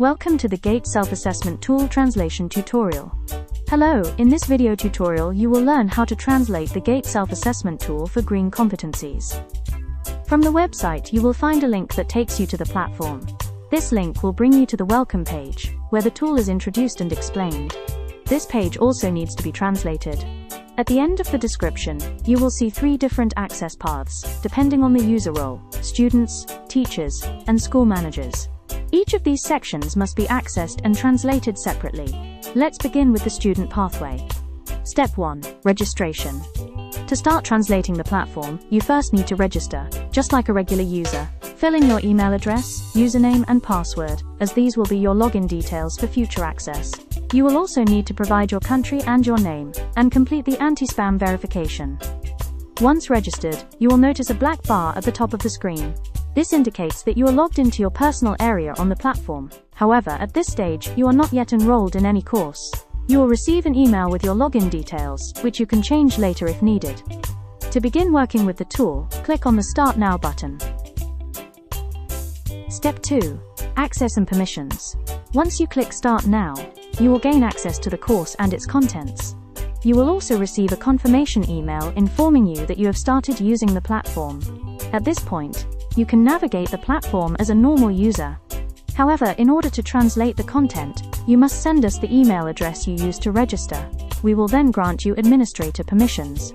Welcome to the GATE Self-Assessment Tool Translation Tutorial. Hello, in this video tutorial you will learn how to translate the GATE Self-Assessment Tool for Green Competencies. From the website you will find a link that takes you to the platform. This link will bring you to the welcome page, where the tool is introduced and explained. This page also needs to be translated. At the end of the description, you will see 3 different access paths, depending on the user role: students, teachers, and school managers. Each of these sections must be accessed and translated separately. Let's begin with the student pathway. Step 1. Registration. To start translating the platform, you first need to register, just like a regular user. Fill in your email address, username, and password, as these will be your login details for future access. You will also need to provide your country and your name, and complete the anti-spam verification. Once registered, you will notice a black bar at the top of the screen. This indicates that you are logged into your personal area on the platform. However, at this stage, you are not yet enrolled in any course. You will receive an email with your login details, which you can change later if needed. To begin working with the tool, click on the Start Now button. Step 2. Access and permissions. Once you click Start Now, you will gain access to the course and its contents. You will also receive a confirmation email informing you that you have started using the platform. At this point, you can navigate the platform as a normal user. However, in order to translate the content, you must send us the email address you used to register. We will then grant you administrator permissions.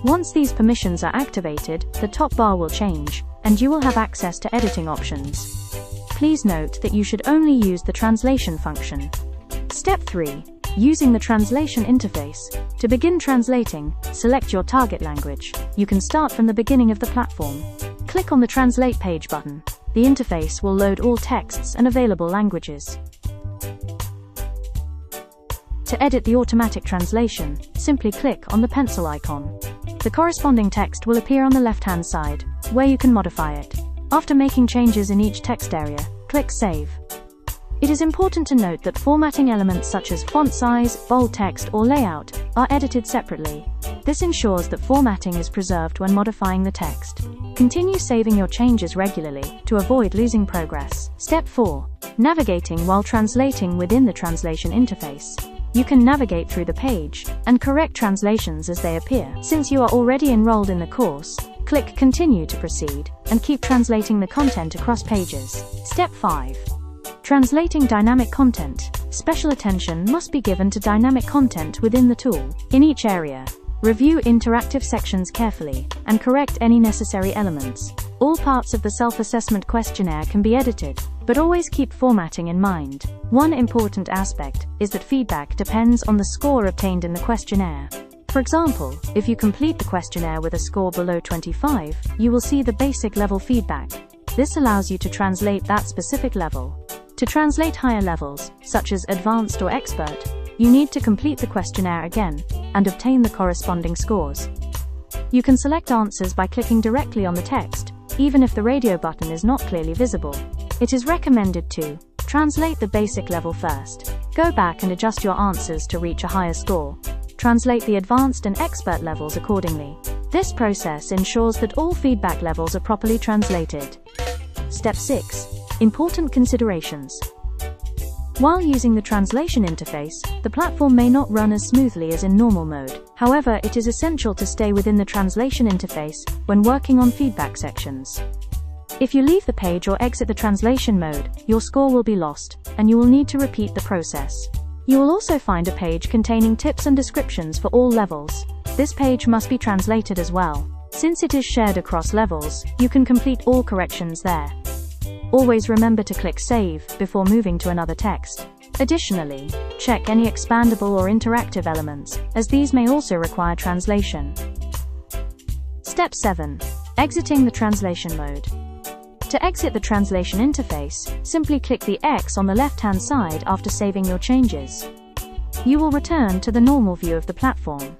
Once these permissions are activated, the top bar will change, and you will have access to editing options. Please note that you should only use the translation function. Step 3. Using the translation interface. To begin translating, select your target language. You can start from the beginning of the platform. Click on the Translate Page button. The interface will load all texts and available languages. To edit the automatic translation, simply click on the pencil icon. The corresponding text will appear on the left-hand side, where you can modify it. After making changes in each text area, click Save. It is important to note that formatting elements such as font size, bold text, or layout are edited separately. This ensures that formatting is preserved when modifying the text. Continue saving your changes regularly to avoid losing progress. Step 4. Navigating while translating within the translation interface. You can navigate through the page and correct translations as they appear. Since you are already enrolled in the course, click Continue to proceed and keep translating the content across pages. Step 5. Translating dynamic content. Special attention must be given to dynamic content within the tool. In each area, review interactive sections carefully and correct any necessary elements. All parts of the self-assessment questionnaire can be edited, but always keep formatting in mind. One important aspect is that feedback depends on the score obtained in the questionnaire. For example, if you complete the questionnaire with a score below 25, you will see the basic level feedback. This allows you to translate that specific level. To translate higher levels, such as advanced or expert, you need to complete the questionnaire again and obtain the corresponding scores. You can select answers by clicking directly on the text, even if the radio button is not clearly visible. It is recommended to translate the basic level first. Go back and adjust your answers to reach a higher score. Translate the advanced and expert levels accordingly. This process ensures that all feedback levels are properly translated. Step 6. Important considerations. While using the translation interface, the platform may not run as smoothly as in normal mode. However, it is essential to stay within the translation interface when working on feedback sections. If you leave the page or exit the translation mode, your score will be lost, and you will need to repeat the process. You will also find a page containing tips and descriptions for all levels. This page must be translated as well. Since it is shared across levels, you can complete all corrections there. Always remember to click Save before moving to another text. Additionally, check any expandable or interactive elements, as these may also require translation. Step 7. Exiting the translation mode. To exit the translation interface, simply click the X on the left-hand side after saving your changes. You will return to the normal view of the platform.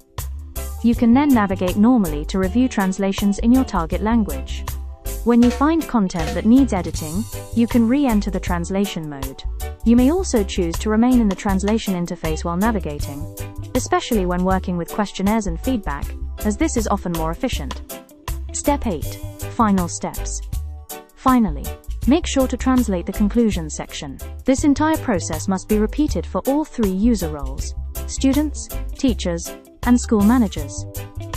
You can then navigate normally to review translations in your target language. When you find content that needs editing, you can re-enter the translation mode. You may also choose to remain in the translation interface while navigating, especially when working with questionnaires and feedback, as this is often more efficient. Step 8. Final steps. Finally, Make sure to translate the conclusion section. This entire process must be repeated for all 3 user roles: students, teachers, and school managers.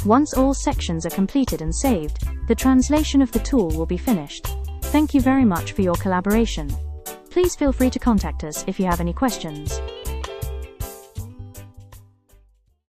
Once all sections are completed and saved, the translation of the tool will be finished. Thank you very much for your collaboration. Please feel free to contact us if you have any questions.